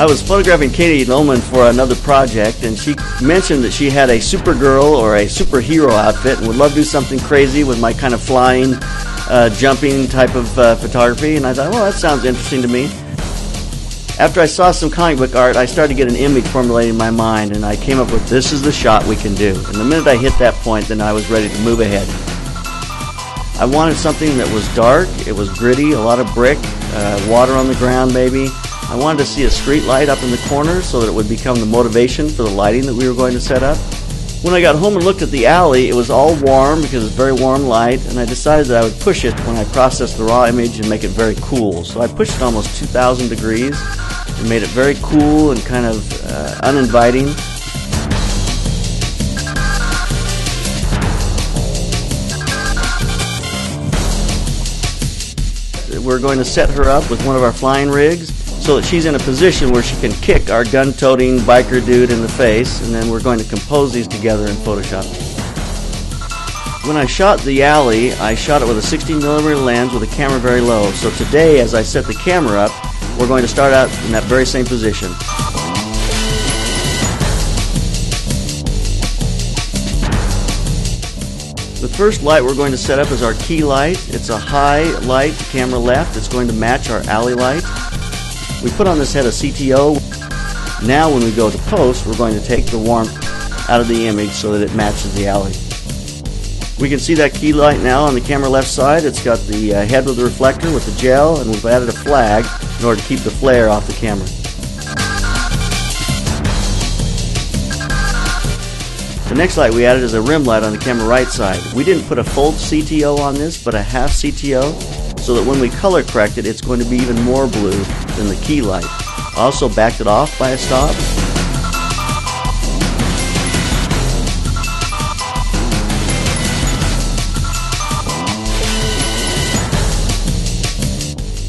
I was photographing Katie Lohmann for another project, and she mentioned that she had a Supergirl or a superhero outfit and would love to do something crazy with my kind of flying, jumping type of photography. And I thought, well, that sounds interesting to me. After I saw some comic book art, I started to get an image formulated in my mind, and I came up with, this is the shot we can do. And the minute I hit that point, then I was ready to move ahead. I wanted something that was dark, it was gritty, a lot of brick, water on the ground maybe. I wanted to see a street light up in the corner so that it would become the motivation for the lighting that we were going to set up. When I got home and looked at the alley, it was all warm because it's very warm light, and I decided that I would push it when I processed the raw image and make it very cool. So I pushed it almost 2,000 degrees and made it very cool and kind of uninviting. We're going to set her up with one of our flying rigs so that she's in a position where she can kick our gun-toting biker dude in the face, and then we're going to compose these together in Photoshop. When I shot the alley, I shot it with a 16mm lens with a camera very low. So today, as I set the camera up, we're going to start out in that very same position. The first light we're going to set up is our key light. It's a high light, camera left. It's going to match our alley light. We put on this head a CTO. Now when we go to post, we're going to take the warmth out of the image so that it matches the alley. We can see that key light now on the camera left side. It's got the head with the reflector with the gel, and we've added a flag in order to keep the flare off the camera. The next light we added is a rim light on the camera right side. We didn't put a full CTO on this, but a half CTO, so that when we color correct it, it's going to be even more blue than the key light. I also backed it off by a stop.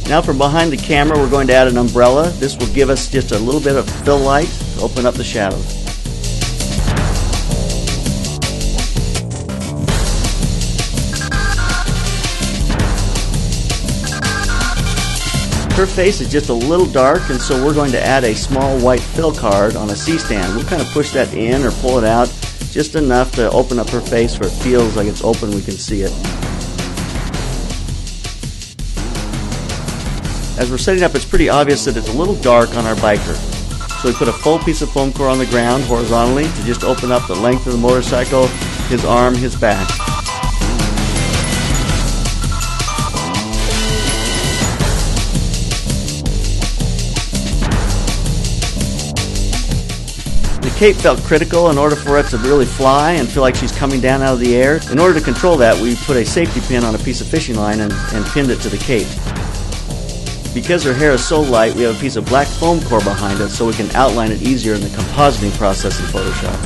Now from behind the camera, we're going to add an umbrella. This will give us just a little bit of fill light to open up the shadows. Her face is just a little dark, and so we're going to add a small white fill card on a C-stand. We'll kind of push that in or pull it out just enough to open up her face where it feels like it's open, we can see it. As we're setting up, it's pretty obvious that it's a little dark on our biker. So we put a full piece of foam core on the ground horizontally to just open up the length of the motorcycle, his arm, his back. The cape felt critical in order for it to really fly and feel like she's coming down out of the air. In order to control that, we put a safety pin on a piece of fishing line and pinned it to the cape. Because her hair is so light, we have a piece of black foam core behind it so we can outline it easier in the compositing process in Photoshop.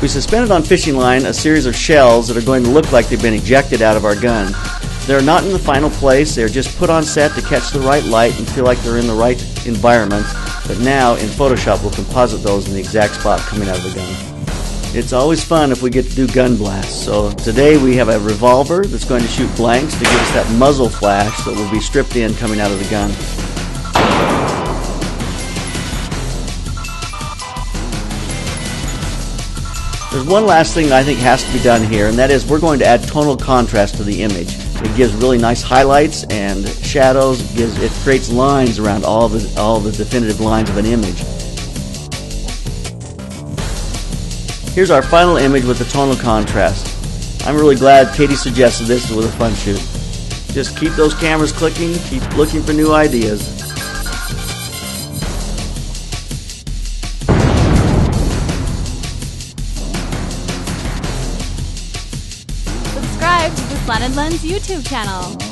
We suspended on fishing line a series of shells that are going to look like they've been ejected out of our gun. They're not in the final place, they're just put on set to catch the right light and feel like they're in the right environment. But now in Photoshop we'll composite those in the exact spot coming out of the gun. It's always fun if we get to do gun blasts. So today we have a revolver that's going to shoot blanks to give us that muzzle flash that will be stripped in coming out of the gun. There's one last thing that I think has to be done here, and that is we're going to add tonal contrast to the image. It gives really nice highlights and shadows. It creates lines around all the definitive lines of an image. Here's our final image with the tonal contrast. I'm really glad Katie suggested this with a fun shoot. Just keep those cameras clicking, keep looking for new ideas. Subscribe to the Slanted Lens YouTube channel.